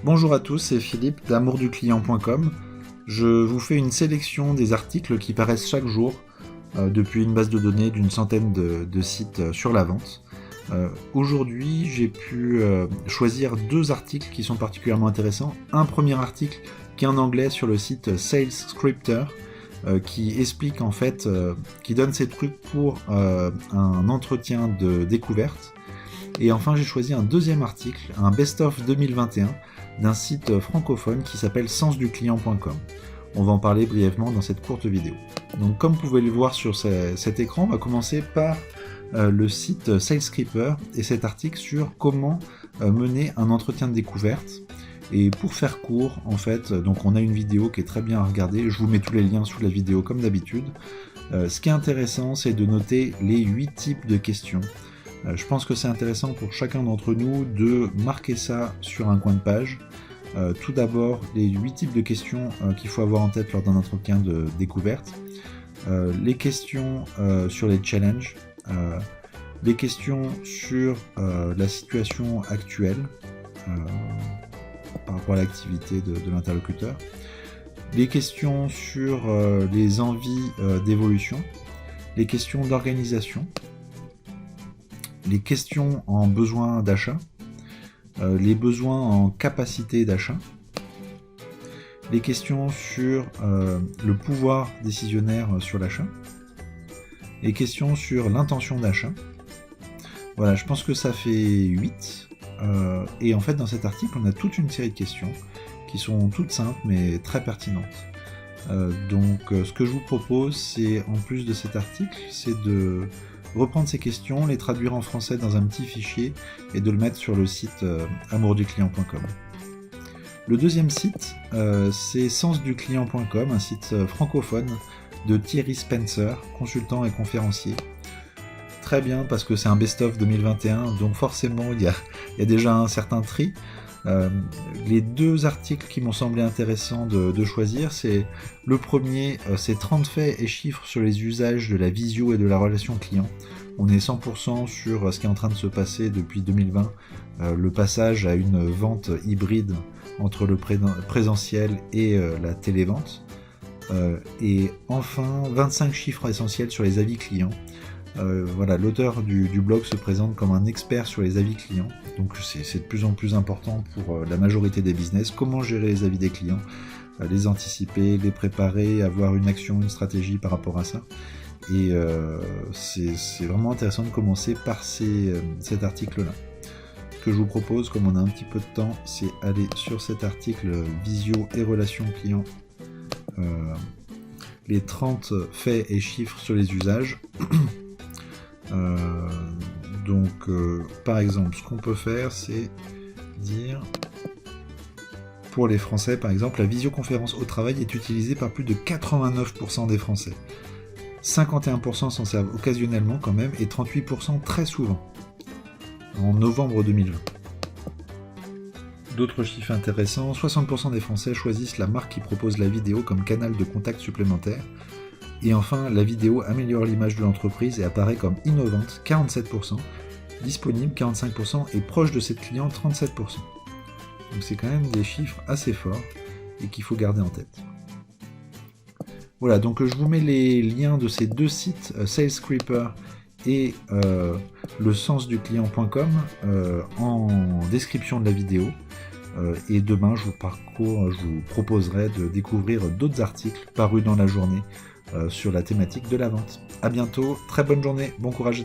Bonjour à tous, c'est Philippe d'amourduclient.com. Je vous fais une sélection des articles qui paraissent chaque jour depuis une base de données d'une centaine de sites sur la vente. Aujourd'hui, j'ai pu choisir deux articles qui sont particulièrement intéressants. Un premier article qui est en anglais sur le site Sales Scripter, qui explique en fait, qui donne ses trucs pour un entretien de découverte. Et enfin, j'ai choisi un deuxième article, un best-of 2021, d'un site francophone qui s'appelle sensduclient.com. On va en parler brièvement dans cette courte vidéo. Donc comme vous pouvez le voir sur cet écran, on va commencer par le site SalesScripter et cet article sur comment mener un entretien de découverte. Et pour faire court, en fait, donc on a une vidéo qui est très bien à regarder, je vous mets tous les liens sous la vidéo comme d'habitude. Ce qui est intéressant, c'est de noter les 8 types de questions. Je pense que c'est intéressant pour chacun d'entre nous de marquer ça sur un coin de page. Tout d'abord, les 8 types de questions qu'il faut avoir en tête lors d'un entretien de découverte. Les questions sur les challenges. Les questions sur la situation actuelle par rapport à l'activité de l'interlocuteur. Les questions sur les envies d'évolution. Les questions d'organisation. Les questions en besoin d'achat, les besoins en capacité d'achat, les questions sur le pouvoir décisionnaire sur l'achat, les questions sur l'intention d'achat. Voilà, je pense que ça fait 8. Et en fait, dans cet article, on a toute une série de questions qui sont toutes simples mais très pertinentes. Donc, ce que je vous propose, c'est, en plus de cet article, c'est de reprendre ces questions, les traduire en français dans un petit fichier et de le mettre sur le site amourduclient.com. Le deuxième site, c'est sensduclient.com, un site francophone de Thierry Spencer, consultant et conférencier. Très bien, parce que c'est un best-of 2021, donc forcément il y a déjà un certain tri. Les deux articles qui m'ont semblé intéressants de choisir, c'est le premier, c'est 30 faits et chiffres sur les usages de la visio et de la relation client. On est 100% sur ce qui est en train de se passer depuis 2020, le passage à une vente hybride entre le présentiel et la télévente. Et enfin, 25 chiffres essentiels sur les avis clients. Voilà, l'auteur du blog se présente comme un expert sur les avis clients, donc c'est de plus en plus important pour la majorité des business. Comment gérer les avis des clients, les anticiper, les préparer, avoir une action, une stratégie par rapport à ça. Et c'est vraiment intéressant de commencer par cet article-là. Ce que je vous propose, comme on a un petit peu de temps, c'est aller sur cet article Visio et relations clients, les 30 faits et chiffres sur les usages. Par exemple, ce qu'on peut faire, c'est dire, pour les Français par exemple, la visioconférence au travail est utilisée par plus de 89% des Français. 51% s'en servent occasionnellement quand même, et 38% très souvent, en novembre 2020. D'autres chiffres intéressants, 60% des Français choisissent la marque qui propose la vidéo comme canal de contact supplémentaire. Et enfin, la vidéo améliore l'image de l'entreprise et apparaît comme innovante, 47%, disponible, 45%, et proche de ses clients, 37%. Donc c'est quand même des chiffres assez forts et qu'il faut garder en tête. Voilà, donc je vous mets les liens de ces deux sites, SalesScripter et le sensduclient.com, en description de la vidéo. Et demain, je vous proposerai de découvrir d'autres articles parus dans la journée sur la thématique de la vente. A bientôt, très bonne journée, bon courage.